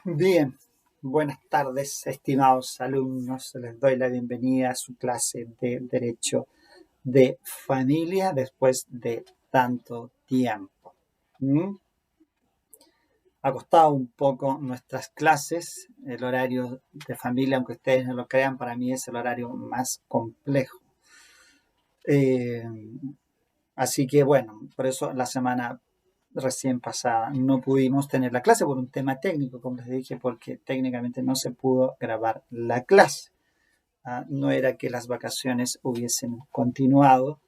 Bien, buenas tardes, estimados alumnos. Les doy la bienvenida a su clase de Derecho de Familia después de tanto tiempo. ¿Mm? Ha costado un poco nuestras clases. El horario de familia, aunque ustedes no lo crean, para mí es el horario más complejo. Eh, Así que bueno, por eso la semana recién pasada no pudimos tener la clase por un tema técnico, como les dije, porque técnicamente no se pudo grabar la clase. No era que las vacaciones hubiesen continuado,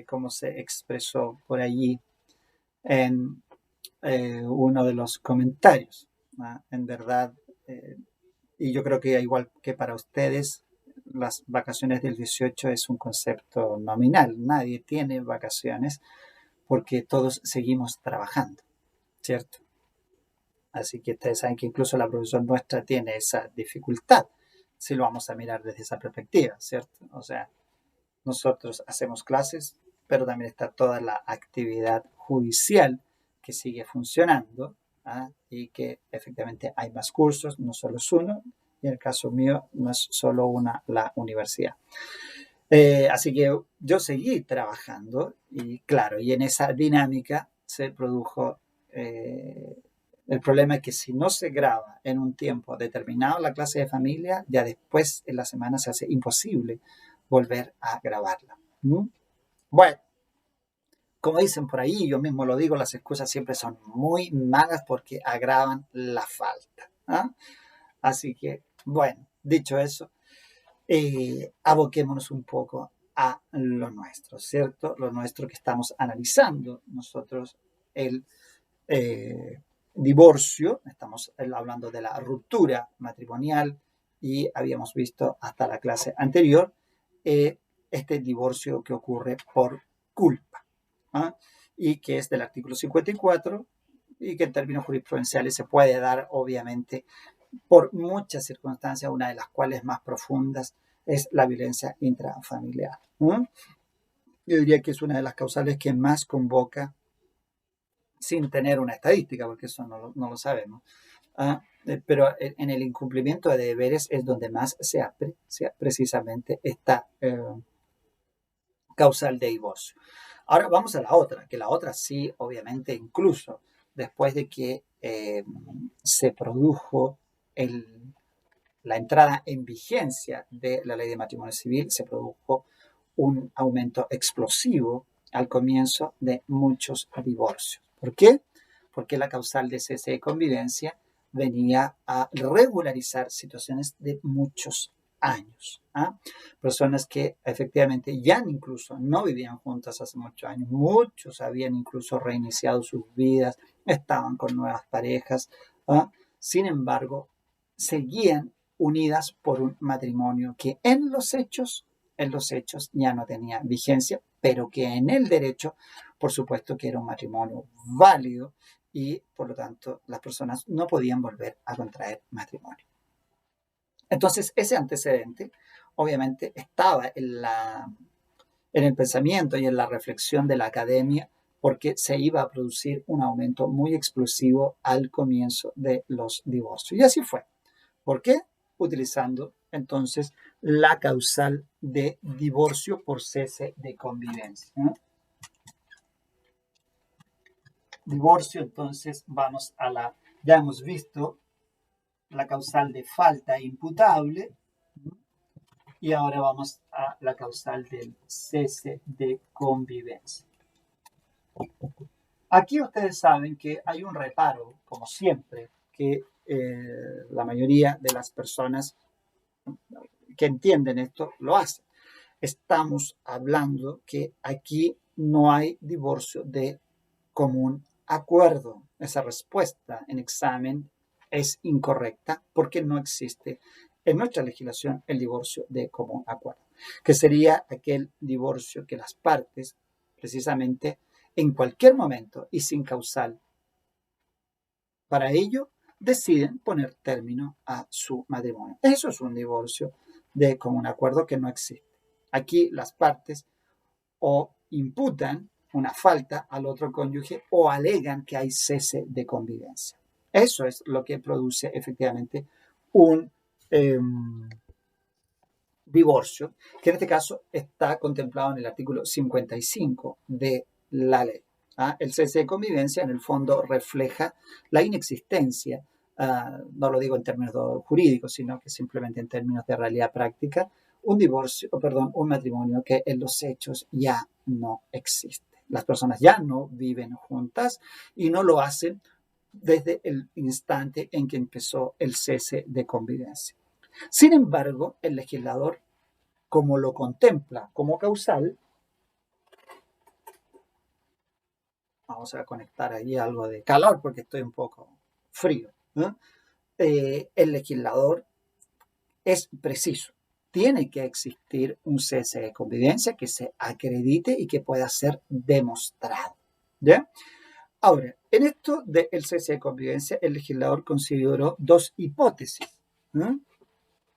como se expresó por allí en uno de los comentarios. En verdad, eh, y yo creo que igual que para ustedes, las vacaciones del 18 es un concepto nominal. Nadie tiene vacaciones porque todos seguimos trabajando, ¿cierto? Así que ustedes saben que incluso la profesión nuestra tiene esa dificultad, si lo vamos a mirar desde esa perspectiva, ¿cierto? O sea, nosotros hacemos clases, pero también está toda la actividad judicial que sigue funcionando, y que efectivamente hay más cursos, no solo es uno, y en el caso mío no es solo una la universidad. Así que yo seguí trabajando y claro, y en esa dinámica se produjo el problema es que si no se graba en un tiempo determinado la clase de familia, ya después en la semana se hace imposible volver a grabarla. ¿Mm? Bueno, como dicen por ahí, yo mismo lo digo, las excusas siempre son muy malas porque agravan la falta. Así que, bueno, dicho eso, aboquémonos un poco a lo nuestro, ¿cierto? Lo nuestro que estamos analizando nosotros, el divorcio, estamos hablando de la ruptura matrimonial y habíamos visto hasta la clase anterior este divorcio que ocurre por culpa, ¿ah? Y que es del artículo 54 y que en términos jurisprudenciales se puede dar obviamente por muchas circunstancias, una de las cuales más profundas es la violencia intrafamiliar. ¿No? Yo diría que es una de las causales que más convoca sin tener una estadística, porque eso no lo sabemos. Pero en el incumplimiento de deberes es donde más se aprecia precisamente esta causal de divorcio. Ahora vamos a la otra, que la otra sí, obviamente, incluso después de que se produjo la entrada en vigencia de la ley de matrimonio civil, se produjo un aumento explosivo al comienzo de muchos divorcios. ¿Por qué? Porque la causal de cese de convivencia venía a regularizar situaciones de muchos años. Personas que efectivamente ya incluso no vivían juntas hace muchos años, muchos habían incluso reiniciado sus vidas, estaban con nuevas parejas, sin embargo, seguían unidas por un matrimonio que en los hechos ya no tenía vigencia, pero que en el derecho, por supuesto que era un matrimonio válido y por lo tanto las personas no podían volver a contraer matrimonio. Entonces ese antecedente obviamente estaba en el pensamiento y en la reflexión de la academia porque se iba a producir un aumento muy explosivo al comienzo de los divorcios. Y así fue. ¿Por qué? Utilizando entonces la causal de divorcio por cese de convivencia. Divorcio, entonces vamos a ya hemos visto la causal de falta imputable y ahora vamos a la causal del cese de convivencia. Aquí ustedes saben que hay un reparo, como siempre, que la mayoría de las personas que entienden esto lo hacen. Estamos hablando que aquí no hay divorcio de común acuerdo. Esa respuesta en examen es incorrecta porque no existe en nuestra legislación el divorcio de común acuerdo, que sería aquel divorcio que las partes precisamente en cualquier momento y sin causal para ello deciden poner término a su matrimonio. Eso es un divorcio de común acuerdo que no existe. Aquí las partes o imputan una falta al otro cónyuge o alegan que hay cese de convivencia. Eso es lo que produce efectivamente un divorcio, que en este caso está contemplado en el artículo 55 de la ley. El cese de convivencia en el fondo refleja la inexistencia, no lo digo en términos jurídicos, sino que simplemente en términos de realidad práctica, un matrimonio que en los hechos ya no existe. Las personas ya no viven juntas y no lo hacen desde el instante en que empezó el cese de convivencia. Sin embargo, el legislador, como lo contempla como causal, vamos a conectar ahí algo de calor porque estoy un poco frío, ¿no? El legislador es preciso. Tiene que existir un cese de convivencia que se acredite y que pueda ser demostrado. ¿Ya? Ahora, en esto del cese de convivencia, el legislador consideró dos hipótesis. ¿Eh?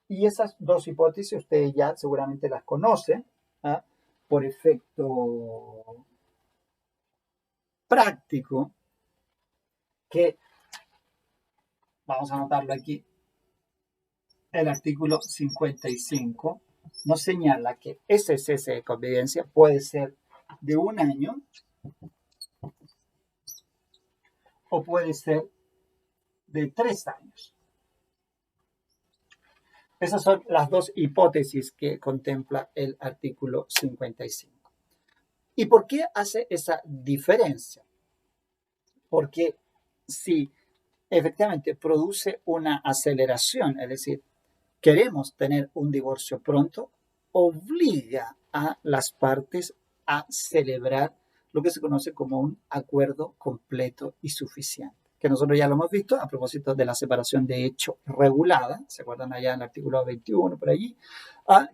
Y esas dos hipótesis ustedes ya seguramente las conocen, ¿eh? Por efecto práctico, que vamos a anotarlo aquí, el artículo 55 nos señala que ese cese de convivencia puede ser de 1 año o puede ser de 3 años. Esas son las dos hipótesis que contempla el artículo 55. ¿Y por qué hace esa diferencia? Porque si efectivamente produce una aceleración, es decir, queremos tener un divorcio pronto, obliga a las partes a celebrar lo que se conoce como un acuerdo completo y suficiente, que nosotros ya lo hemos visto a propósito de la separación de hecho regulada, ¿se acuerdan allá en el artículo 21 por allí?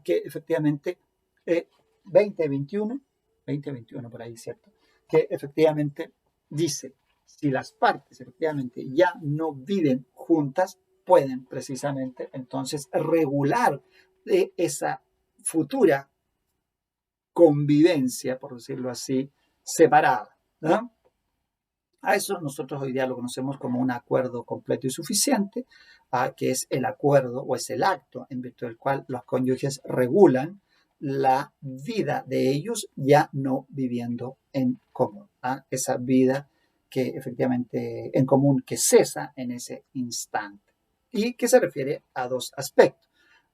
Que efectivamente 2021 por ahí, ¿cierto? Que efectivamente dice, si las partes efectivamente ya no viven juntas, pueden precisamente entonces regular esa futura convivencia, por decirlo así, separada, ¿no? A eso nosotros hoy día lo conocemos como un acuerdo completo y suficiente, que es el acuerdo o es el acto en virtud del cual los cónyuges regulan la vida de ellos ya no viviendo en común. Esa vida que efectivamente en común que cesa en ese instante y que se refiere a dos aspectos: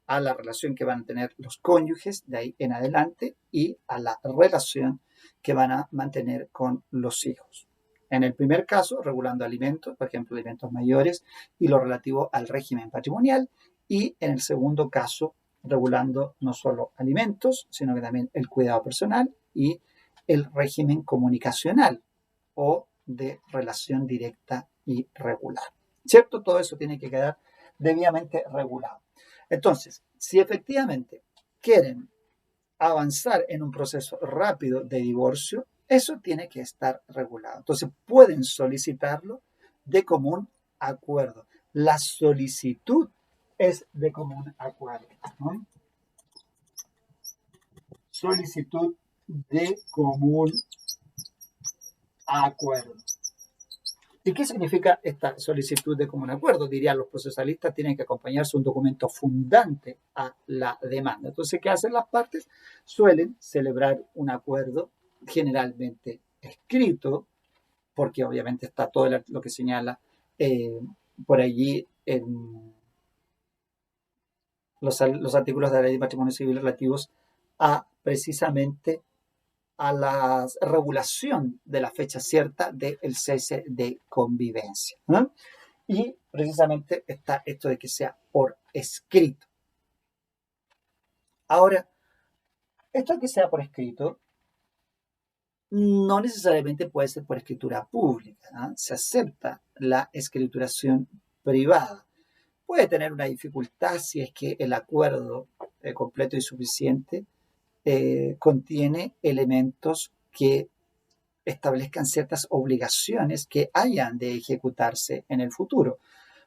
a la relación que van a tener los cónyuges de ahí en adelante y a la relación que van a mantener con los hijos. En el primer caso, regulando alimentos, por ejemplo, alimentos mayores y lo relativo al régimen patrimonial, y en el segundo caso, regulando no solo alimentos, sino que también el cuidado personal y el régimen comunicacional o de relación directa y regular. ¿Cierto? Todo eso tiene que quedar debidamente regulado. Entonces, si efectivamente quieren avanzar en un proceso rápido de divorcio, eso tiene que estar regulado. Entonces, pueden solicitarlo de común acuerdo. La solicitud es de común acuerdo, ¿no? Solicitud de común acuerdo. ¿Y qué significa esta solicitud de común acuerdo? Dirían los procesalistas, tienen que acompañarse un documento fundante a la demanda. Entonces, ¿qué hacen las partes? Suelen celebrar un acuerdo generalmente escrito, porque obviamente está todo lo que señala por allí en los artículos de la ley de matrimonio civil relativos a precisamente a la regulación de la fecha cierta del cese de convivencia, ¿no? Y precisamente está esto de que sea por escrito. Ahora, esto de que sea por escrito no necesariamente puede ser por escritura pública, ¿no? Se acepta la escrituración privada. Puede tener una dificultad si es que el acuerdo completo y suficiente contiene elementos que establezcan ciertas obligaciones que hayan de ejecutarse en el futuro.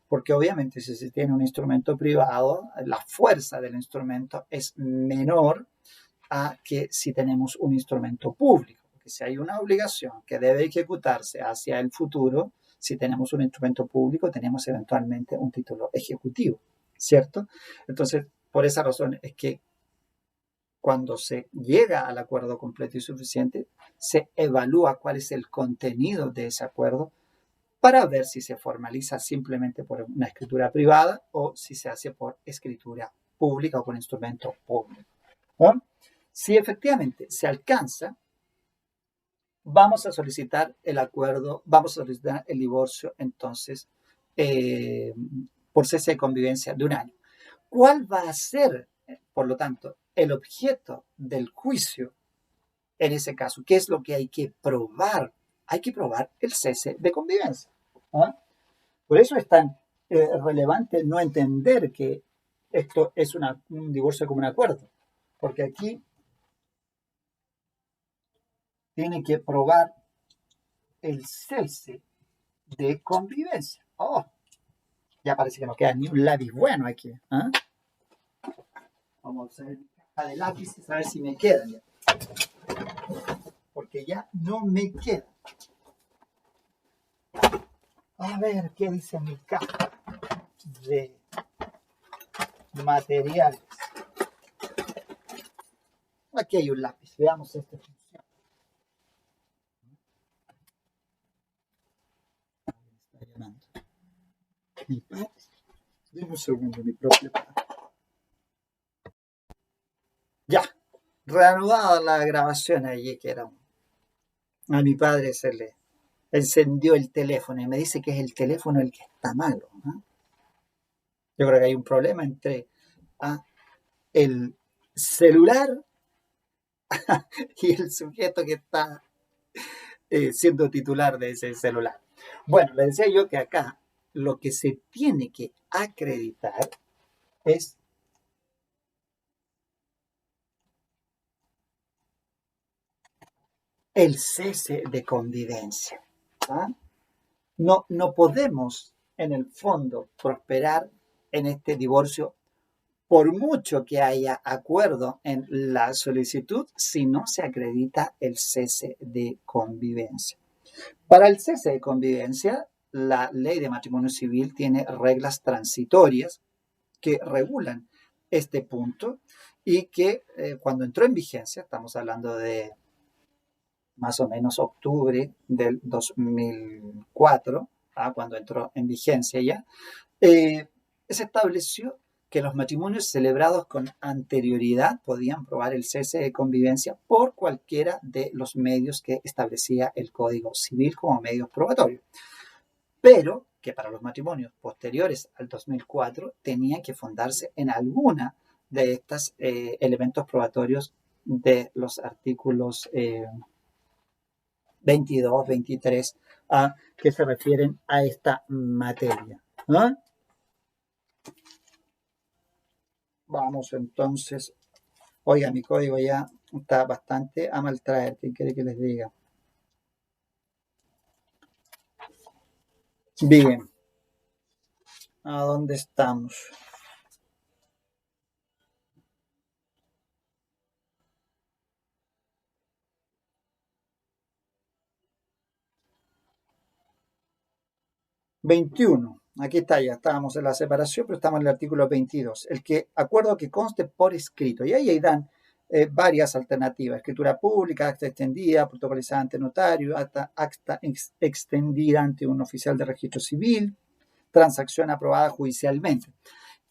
Porque obviamente si se tiene un instrumento privado, la fuerza del instrumento es menor a que si tenemos un instrumento público. Porque si hay una obligación que debe ejecutarse hacia el futuro, si tenemos un instrumento público, tenemos eventualmente un título ejecutivo, ¿cierto? Entonces, por esa razón es que cuando se llega al acuerdo completo y suficiente, se evalúa cuál es el contenido de ese acuerdo para ver si se formaliza simplemente por una escritura privada o si se hace por escritura pública o por instrumento público, ¿no? Si efectivamente se alcanza, vamos a solicitar el acuerdo, vamos a solicitar el divorcio, entonces, por cese de convivencia de un año. ¿Cuál va a ser, por lo tanto, el objeto del juicio en ese caso? ¿Qué es lo que hay que probar? Hay que probar el cese de convivencia, ¿ah? Por eso es tan relevante no entender que esto es un divorcio como un acuerdo, porque aquí tiene que probar el cese de convivencia. Oh, ya parece que no queda ni un lápiz bueno aquí, ¿ah? Vamos a usar mi caja de lápices a ver si me queda ya, porque ya no me queda. A ver qué dice mi caja de materiales. Aquí hay un lápiz, veamos esta función. Está llamando. Mi padre. Deme un segundo, mi propio padre. Ya, reanudada la grabación allí, que era a mi padre se le encendió el teléfono y me dice que es el teléfono el que está malo, ¿no? Yo creo que hay un problema entre el celular y el sujeto que está siendo titular de ese celular. Bueno, le decía yo que acá lo que se tiene que acreditar es el cese de convivencia, ¿ah? No podemos, en el fondo, prosperar en este divorcio por mucho que haya acuerdo en la solicitud si no se acredita el cese de convivencia. Para el cese de convivencia, la ley de matrimonio civil tiene reglas transitorias que regulan este punto y que cuando entró en vigencia, estamos hablando de más o menos octubre del 2004, cuando entró en vigencia ya, se estableció que los matrimonios celebrados con anterioridad podían probar el cese de convivencia por cualquiera de los medios que establecía el Código Civil como medios probatorios, pero que para los matrimonios posteriores al 2004 tenían que fundarse en alguna de estos elementos probatorios de los artículos 22, 23, que se refieren a esta materia, ¿no? Vamos entonces. Oiga, mi código ya está bastante a maltraer. ¿Qué quiere que les diga? Bien. ¿A dónde estamos? ...21... Aquí está ya, estábamos en la separación, pero estamos en el artículo 22. El que acuerdo que conste por escrito. Y ahí dan varias alternativas. Escritura pública, acta extendida, protocolizada ante notario, acta extendida ante un oficial de registro civil, transacción aprobada judicialmente.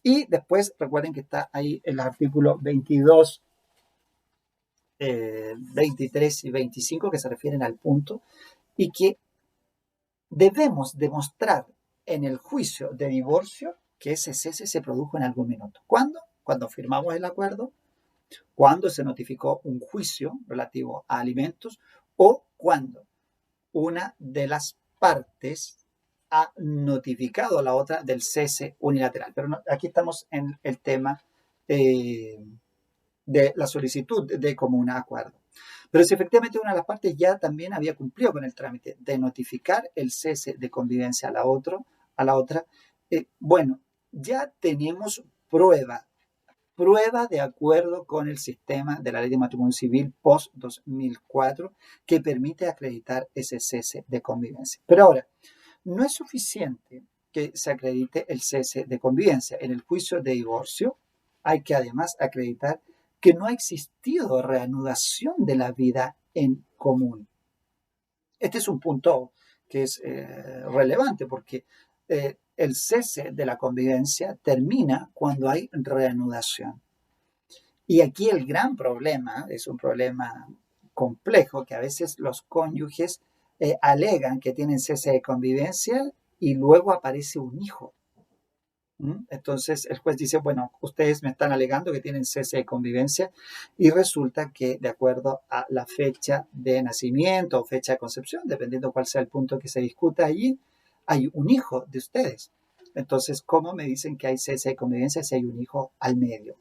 Y después recuerden que está ahí el artículo 22, 23 y 25 que se refieren al punto y que debemos demostrar en el juicio de divorcio que ese cese se produjo en algún minuto. ¿Cuándo? Cuando firmamos el acuerdo, cuando se notificó un juicio relativo a alimentos o cuando una de las partes ha notificado a la otra del cese unilateral. Pero no, aquí estamos en el tema de la solicitud de común acuerdo. Pero si efectivamente una de las partes ya también había cumplido con el trámite de notificar el cese de convivencia a la otra, bueno, ya tenemos prueba de acuerdo con el sistema de la ley de matrimonio civil post 2004 que permite acreditar ese cese de convivencia. Pero ahora, no es suficiente que se acredite el cese de convivencia. En el juicio de divorcio hay que además acreditar que no ha existido reanudación de la vida en común. Este es un punto que es relevante porque el cese de la convivencia termina cuando hay reanudación. Y aquí el gran problema, es un problema complejo, que a veces los cónyuges alegan que tienen cese de convivencia y luego aparece un hijo. Entonces el juez dice, bueno, ustedes me están alegando que tienen cese de convivencia y resulta que de acuerdo a la fecha de nacimiento o fecha de concepción, dependiendo cuál sea el punto que se discuta allí, hay un hijo de ustedes. Entonces, ¿cómo me dicen que hay cese de convivencia si hay un hijo al medio?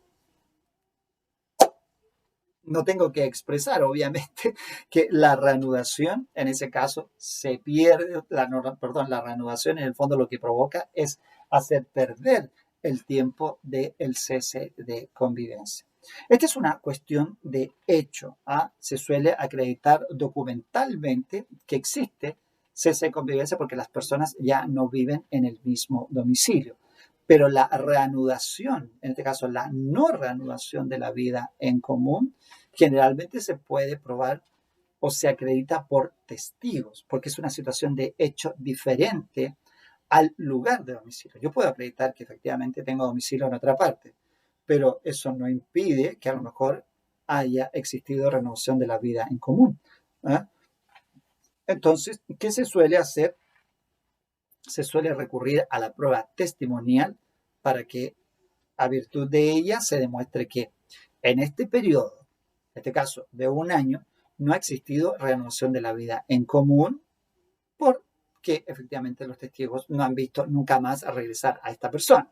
No tengo que expresar, obviamente, que la reanudación, en ese caso, se pierde, la reanudación en el fondo lo que provoca es hacer perder el tiempo del cese de convivencia. Esta es una cuestión de hecho. Se suele acreditar documentalmente que existe cese de convivencia porque las personas ya no viven en el mismo domicilio. Pero la reanudación, en este caso la no reanudación de la vida en común, generalmente se puede probar o se acredita por testigos, porque es una situación de hecho diferente al lugar de domicilio. Yo puedo acreditar que efectivamente tengo domicilio en otra parte, pero eso no impide que a lo mejor haya existido renovación de la vida en común. Entonces, ¿qué se suele hacer? Se suele recurrir a la prueba testimonial para que a virtud de ella se demuestre que en este periodo, en este caso de un año, no ha existido reanudación de la vida en común porque efectivamente los testigos no han visto nunca más a regresar a esta persona,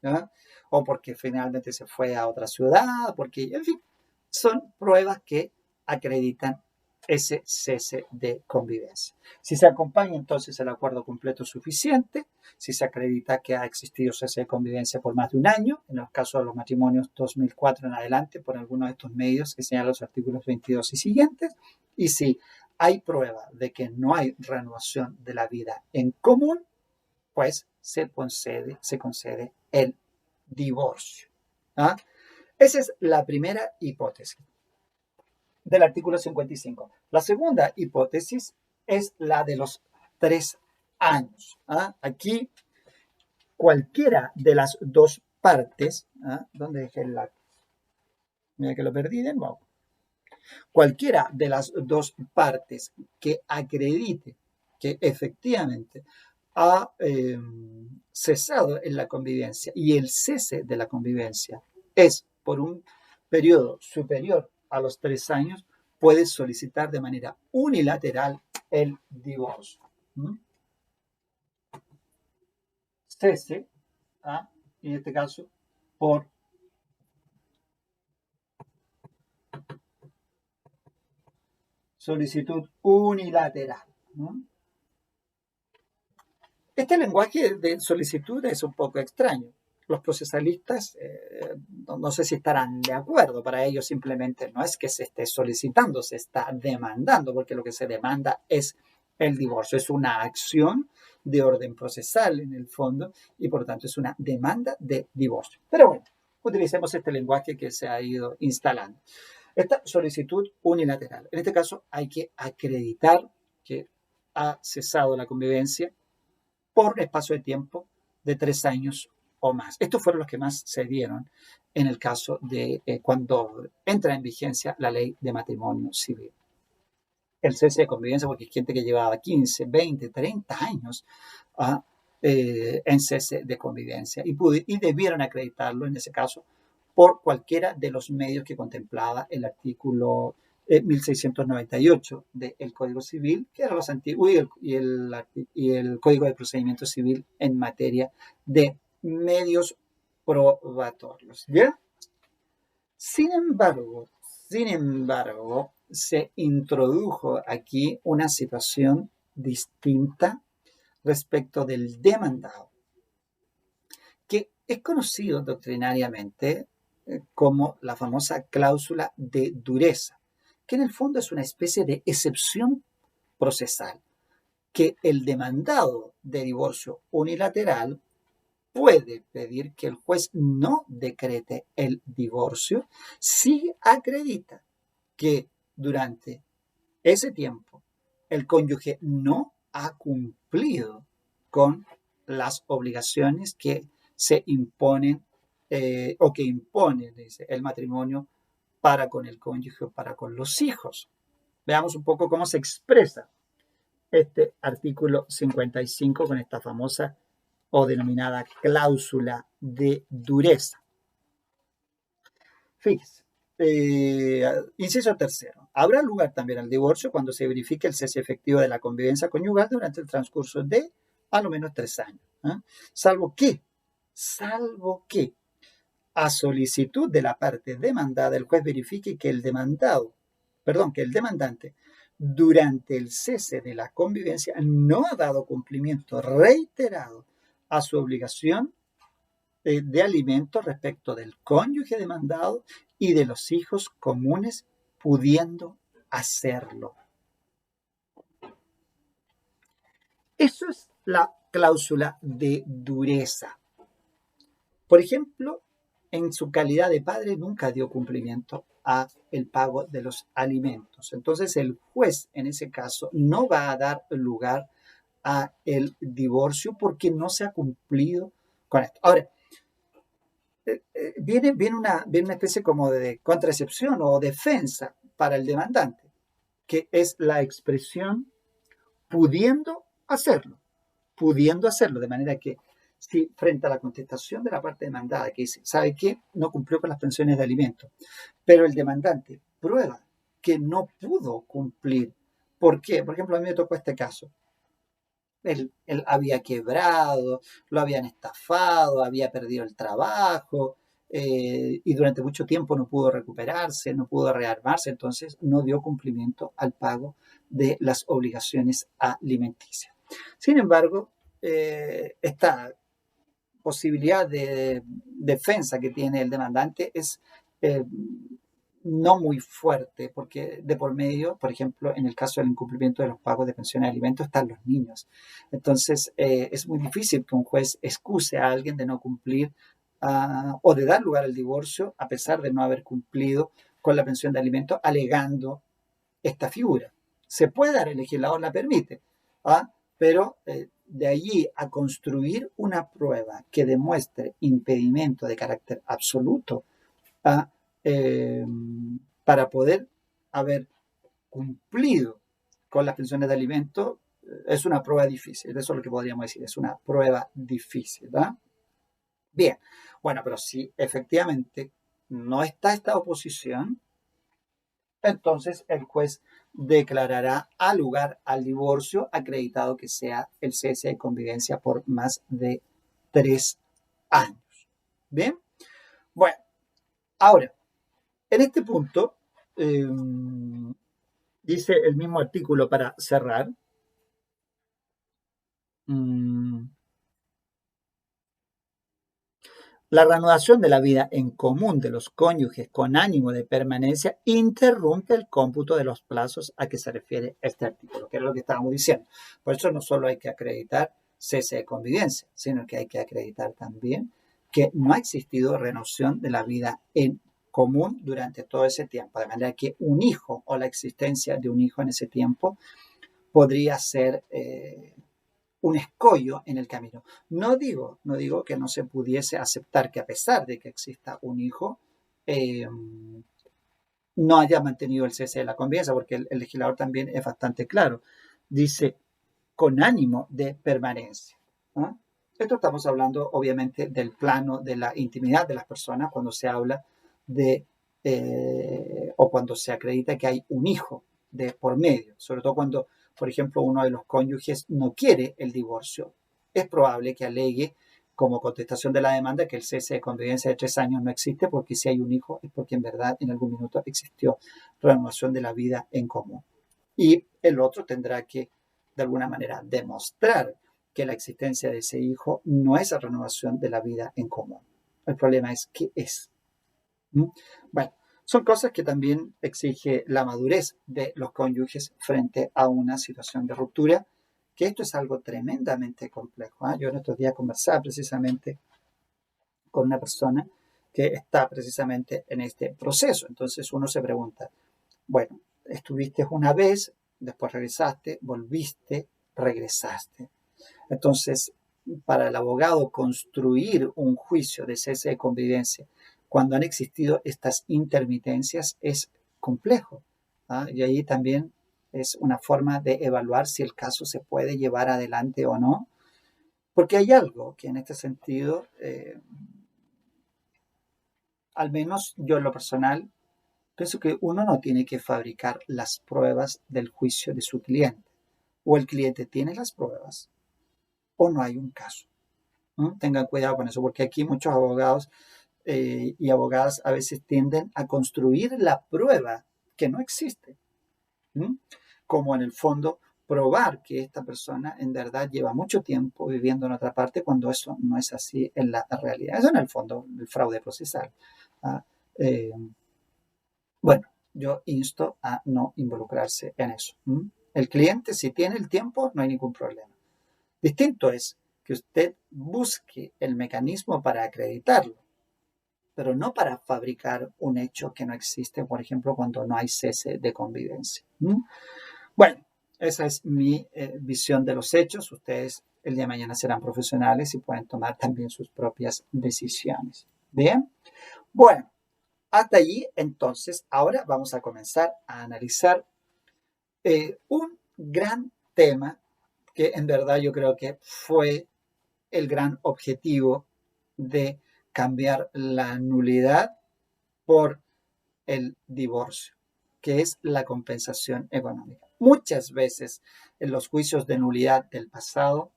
¿no? O porque finalmente se fue a otra ciudad, porque, en fin, son pruebas que acreditan ese cese de convivencia. Si se acompaña entonces el acuerdo completo suficiente, si se acredita que ha existido cese de convivencia por más de un año, en los casos de los matrimonios 2004 en adelante, por algunos de estos medios que señalan los artículos 22 y siguientes, y si hay prueba de que no hay reanudación de la vida en común, pues se concede el divorcio. Esa es la primera hipótesis del artículo 55. La segunda hipótesis es la de los 3 años. Aquí cualquiera de las dos partes, ¿dónde dejé el lápiz? Mira que lo perdí de nuevo. Cualquiera de las dos partes que acredite que efectivamente ha cesado en la convivencia y el cese de la convivencia es por un periodo superior a los 3 años, puede solicitar de manera unilateral el divorcio. Cese, en este caso, por solicitud unilateral. Este lenguaje de solicitud es un poco extraño. Los procesalistas no sé si estarán de acuerdo. Para ellos simplemente no es que se esté solicitando, se está demandando, porque lo que se demanda es el divorcio. Es una acción de orden procesal en el fondo y por lo tanto es una demanda de divorcio. Pero bueno, utilicemos este lenguaje que se ha ido instalando. Esta solicitud unilateral. En este caso hay que acreditar que ha cesado la convivencia por un espacio de tiempo de 3 años o más. Estos fueron los que más se dieron en el caso de cuando entra en vigencia la ley de matrimonio civil. El cese de convivencia, porque hay gente que llevaba 15, 20, 30 años en cese de convivencia y debieron acreditarlo en ese caso por cualquiera de los medios que contemplaba el artículo 1698 del Código Civil, que eran los antiguos, y el Código de Procedimiento Civil en materia de medios probatorios. ¿Ya? Sin embargo, se introdujo aquí una situación distinta respecto del demandado, que es conocido doctrinariamente como la famosa cláusula de dureza, que en el fondo es una especie de excepción procesal, que el demandado de divorcio unilateral, puede pedir que el juez no decrete el divorcio si acredita que durante ese tiempo el cónyuge no ha cumplido con las obligaciones que se imponen o que impone, dice, el matrimonio para con el cónyuge o para con los hijos. Veamos un poco cómo se expresa este artículo 55 con esta famosa o denominada cláusula de dureza. Fíjese, inciso tercero. Habrá lugar también al divorcio cuando se verifique el cese efectivo de la convivencia conyugal durante el transcurso de a lo menos 3 años. Salvo que, a solicitud de la parte demandada, el juez verifique que el demandante, durante el cese de la convivencia, no ha dado cumplimiento reiterado a su obligación de alimentos respecto del cónyuge demandado y de los hijos comunes, pudiendo hacerlo. Eso es la cláusula de dureza. Por ejemplo, en su calidad de padre nunca dio cumplimiento a el pago de los alimentos. Entonces el juez en ese caso no va a dar lugar a el divorcio porque no se ha cumplido con esto. Ahora, viene una especie como de contraexcepción o defensa para el demandante, que es la expresión pudiendo hacerlo, de manera que si frente a la contestación de la parte demandada que dice, ¿sabe qué? No cumplió con las pensiones de alimentos, pero el demandante prueba que no pudo cumplir. ¿Por qué? Por ejemplo, a mí me tocó este caso. Él había quebrado, lo habían estafado, había perdido el trabajo y durante mucho tiempo no pudo recuperarse, no pudo rearmarse, entonces no dio cumplimiento al pago de las obligaciones alimenticias. Sin embargo, esta posibilidad de defensa que tiene el demandante es no muy fuerte, porque de por medio, por ejemplo, en el caso del incumplimiento de los pagos de pensiones de alimentos, están los niños. Entonces, es muy difícil que un juez excuse a alguien de no cumplir o de dar lugar al divorcio a pesar de no haber cumplido con la pensión de alimentos, alegando esta figura. Se puede dar, el legislador la permite, pero de allí a construir una prueba que demuestre impedimento de carácter absoluto para poder haber cumplido con las pensiones de alimentos, es una prueba difícil. Eso es lo que podríamos decir, es una prueba difícil. Bien, bueno, pero si efectivamente no está esta oposición, entonces el juez declarará al lugar al divorcio, acreditado que sea el cese de convivencia por más de 3 años. Bien, bueno, ahora, en este punto, dice el mismo artículo para cerrar. La reanudación de la vida en común de los cónyuges con ánimo de permanencia interrumpe el cómputo de los plazos a que se refiere este artículo, que es lo que estábamos diciendo. Por eso no solo hay que acreditar cese de convivencia, sino que hay que acreditar también que no ha existido renovación de la vida en común durante todo ese tiempo, de manera que un hijo o la existencia de un hijo en ese tiempo podría ser un escollo en el camino. No digo que no se pudiese aceptar que a pesar de que exista un hijo, no haya mantenido el cese de la convivencia, porque el legislador también es bastante claro. Dice, con ánimo de permanencia. Esto estamos hablando, obviamente, del plano de la intimidad de las personas cuando se habla de, o cuando se acredita que hay un hijo de por medio, sobre todo cuando, por ejemplo, uno de los cónyuges no quiere el divorcio. Es probable que alegue como contestación de la demanda que el cese de convivencia de 3 años no existe, porque si hay un hijo es porque en verdad en algún minuto existió renovación de la vida en común. Y el otro tendrá que, de alguna manera, demostrar que la existencia de ese hijo no es la renovación de la vida en común. El problema es qué es. Bueno, son cosas que también exige la madurez de los cónyuges frente a una situación de ruptura que esto es algo tremendamente complejo. Yo en estos días conversaba precisamente con una persona que está precisamente en este proceso. Entonces uno se pregunta, bueno, estuviste una vez, después regresaste, volviste, regresaste. Entonces, para el abogado construir un juicio de cese de convivencia cuando han existido estas intermitencias es complejo. Y ahí también es una forma de evaluar si el caso se puede llevar adelante o no, porque hay algo que en este sentido, al menos yo en lo personal, pienso que uno no tiene que fabricar las pruebas del juicio de su cliente. O el cliente tiene las pruebas o no hay un caso. ¿No? Tengan cuidado con eso, porque aquí muchos abogados y abogadas a veces tienden a construir la prueba que no existe. Como en el fondo probar que esta persona en verdad lleva mucho tiempo viviendo en otra parte cuando eso no es así en la realidad. Eso en el fondo el fraude procesal. Bueno, yo insto a no involucrarse en eso. El cliente, si tiene el tiempo, no hay ningún problema. Distinto es que usted busque el mecanismo para acreditarlo, pero no para fabricar un hecho que no existe, por ejemplo, cuando no hay cese de convivencia. Bueno, esa es mi visión de los hechos. Ustedes el día de mañana serán profesionales y pueden tomar también sus propias decisiones. Bien, bueno, hasta allí entonces, ahora vamos a comenzar a analizar un gran tema que en verdad yo creo que fue el gran objetivo de cambiar la nulidad por el divorcio, que es la compensación económica. Muchas veces en los juicios de nulidad del pasado,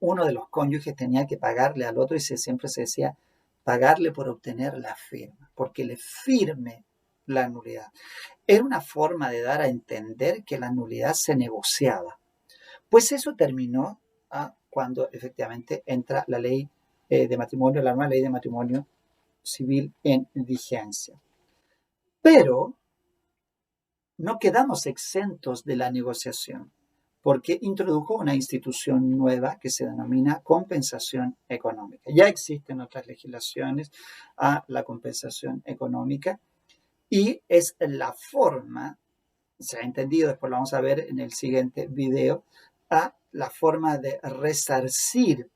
uno de los cónyuges tenía que pagarle al otro y siempre se decía pagarle por obtener la firma, porque le firme la nulidad. Era una forma de dar a entender que la nulidad se negociaba. Pues eso terminó cuando efectivamente entra la ley de matrimonio, la nueva ley de matrimonio civil en vigencia. Pero no quedamos exentos de la negociación, porque introdujo una institución nueva que se denomina compensación económica. Ya existen otras legislaciones a la compensación económica y es la forma, se ha entendido, después lo vamos a ver en el siguiente video, a la forma de resarcir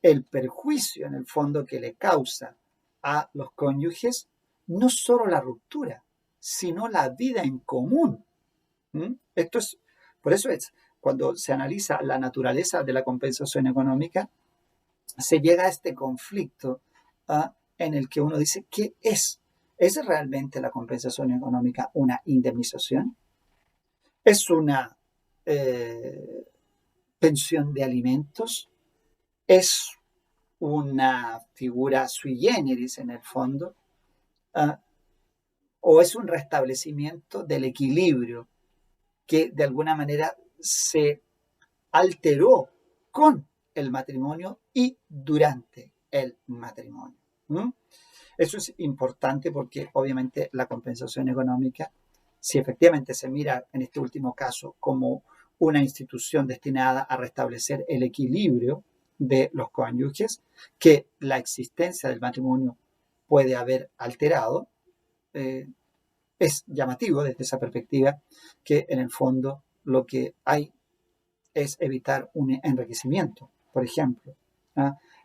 el perjuicio en el fondo que le causa a los cónyuges, no solo la ruptura, sino la vida en común. Esto es, por eso es, cuando se analiza la naturaleza de la compensación económica, se llega a este conflicto en el que uno dice, ¿qué es? ¿Es realmente la compensación económica una indemnización? ¿Es una pensión de alimentos? ¿Es una figura sui generis en el fondo? ¿O es un restablecimiento del equilibrio que de alguna manera se alteró con el matrimonio y durante el matrimonio? Eso es importante porque obviamente la compensación económica, si efectivamente se mira en este último caso como una institución destinada a restablecer el equilibrio de los cónyuges, que la existencia del matrimonio puede haber alterado, es llamativo desde esa perspectiva que en el fondo lo que hay es evitar un enriquecimiento, por ejemplo,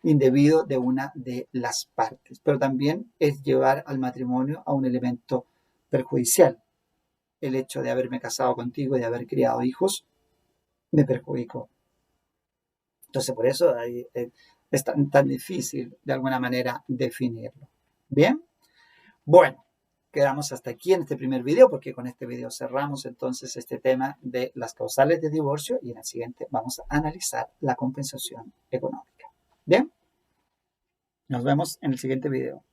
indebido de una de las partes, pero también es llevar al matrimonio a un elemento perjudicial. El hecho de haberme casado contigo y de haber criado hijos me perjudicó. Entonces, por eso es tan difícil de alguna manera definirlo. ¿Bien? Bueno, quedamos hasta aquí en este primer video porque con este video cerramos entonces este tema de las causales de divorcio y en el siguiente vamos a analizar la compensación económica. Bien, nos vemos en el siguiente video.